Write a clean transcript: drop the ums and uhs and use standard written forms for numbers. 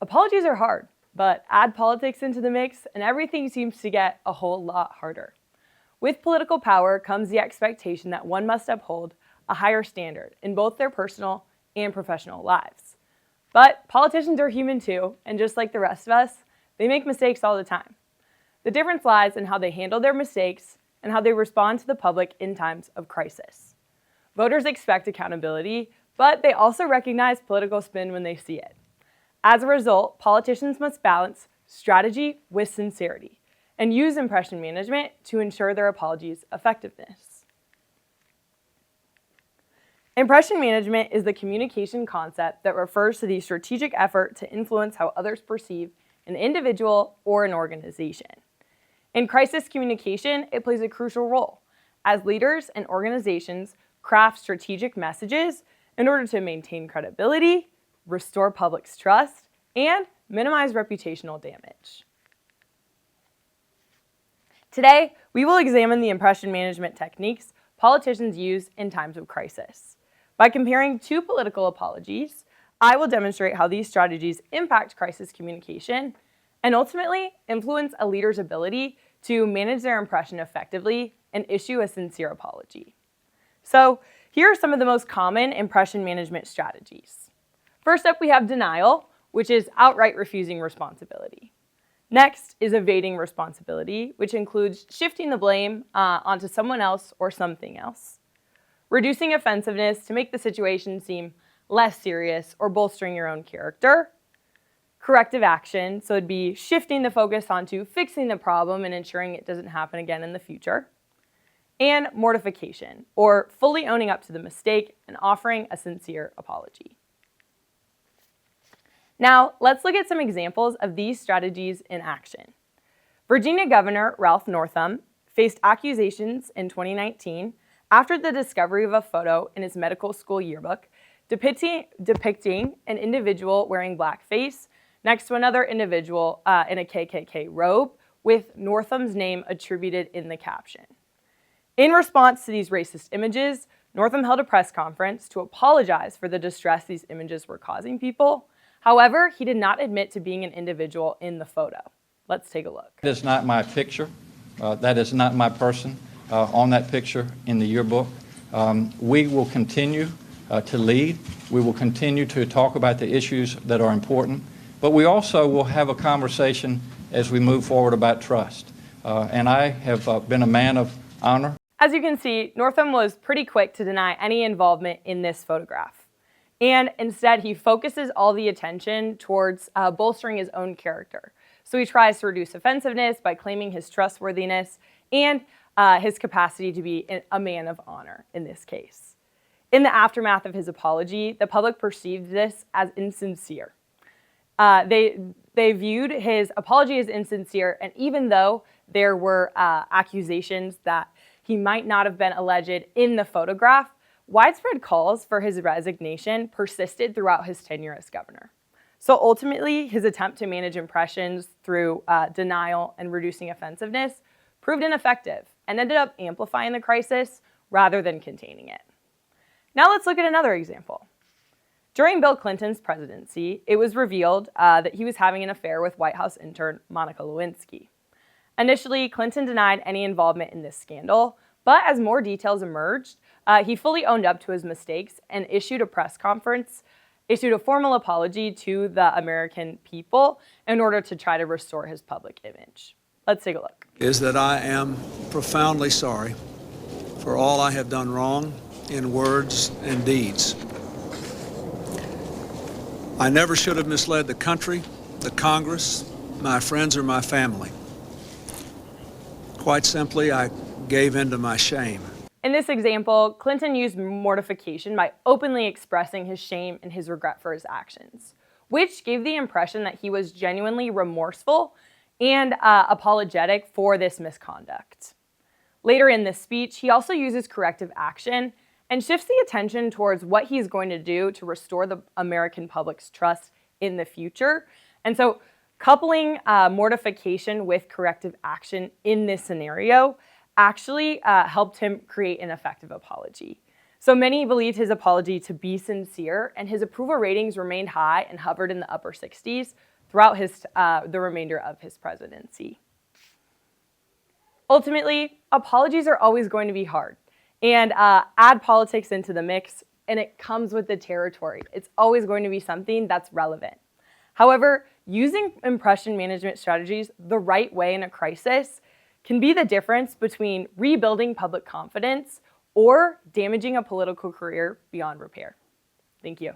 Apologies are hard, but add politics into the mix and everything seems to get a whole lot harder. With political power comes the expectation that one must uphold a higher standard in both their personal and professional lives. But politicians are human too, and just like the rest of us, they make mistakes all the time. The difference lies in how they handle their mistakes and how they respond to the public in times of crisis. Voters expect accountability, but they also recognize political spin when they see it. As a result, politicians must balance strategy with sincerity and use impression management to ensure their apologies' effectiveness. Impression management is the communication concept that refers to the strategic effort to influence how others perceive an individual or an organization. In crisis communication, it plays a crucial role, as leaders and organizations craft strategic messages in order to maintain credibility, restore public's trust, and minimize reputational damage. Today, we will examine the impression management techniques politicians use in times of crisis. By comparing two political apologies, I will demonstrate how these strategies impact crisis communication and ultimately influence a leader's ability to manage their impression effectively and issue a sincere apology. So, here are some of the most common impression management strategies. First up, we have denial, which is outright refusing responsibility. Next is evading responsibility, which includes shifting the blame onto someone else or something else. Reducing offensiveness to make the situation seem less serious or bolstering your own character. Corrective action, so it'd be shifting the focus onto fixing the problem and ensuring it doesn't happen again in the future. And mortification, or fully owning up to the mistake and offering a sincere apology. Now, let's look at some examples of these strategies in action. Virginia Governor Ralph Northam faced accusations in 2019 after the discovery of a photo in his medical school yearbook depicting an individual wearing blackface next to another individual in a KKK robe with Northam's name attributed in the caption. In response to these racist images, Northam held a press conference to apologize for the distress these images were causing people. However, he did not admit to being an individual in the photo. Let's take a look. That is not my picture. That is not my person on that picture in the yearbook. We will continue to lead. We will continue to talk about the issues that are important. But we also will have a conversation as we move forward about trust. And I have been a man of honor. As you can see, Northam was pretty quick to deny any involvement in this photograph. And instead, he focuses all the attention towards bolstering his own character. So he tries to reduce offensiveness by claiming his trustworthiness and his capacity to be a man of honor in this case. In the aftermath of his apology, the public perceived this as insincere. They viewed his apology as insincere, and even though there were accusations that he might not have been alleged in the photograph, widespread calls for his resignation persisted throughout his tenure as governor. So ultimately, his attempt to manage impressions through denial and reducing offensiveness proved ineffective and ended up amplifying the crisis rather than containing it. Now let's look at another example. During Bill Clinton's presidency, it was revealed that he was having an affair with White House intern Monica Lewinsky. Initially, Clinton denied any involvement in this scandal, but as more details emerged, he fully owned up to his mistakes and issued a formal apology to the American people in order to try to restore his public image. Let's take a look. Is that I am profoundly sorry for all I have done wrong in words and deeds. I never should have misled the country, the Congress, my friends, or my family. Quite simply, I gave in to my shame. In this example, Clinton used mortification by openly expressing his shame and his regret for his actions, which gave the impression that he was genuinely remorseful and apologetic for this misconduct. Later in this speech, he also uses corrective action and shifts the attention towards what he's going to do to restore the American public's trust in the future. And so coupling mortification with corrective action in this scenario actually helped him create an effective apology. So many believed his apology to be sincere, and his approval ratings remained high and hovered in the upper 60s throughout the remainder of his presidency. Ultimately, apologies are always going to be hard, and add politics into the mix, and it comes with the territory. It's always going to be something that's relevant. However, using impression management strategies the right way in a crisis can be the difference between rebuilding public confidence or damaging a political career beyond repair. Thank you.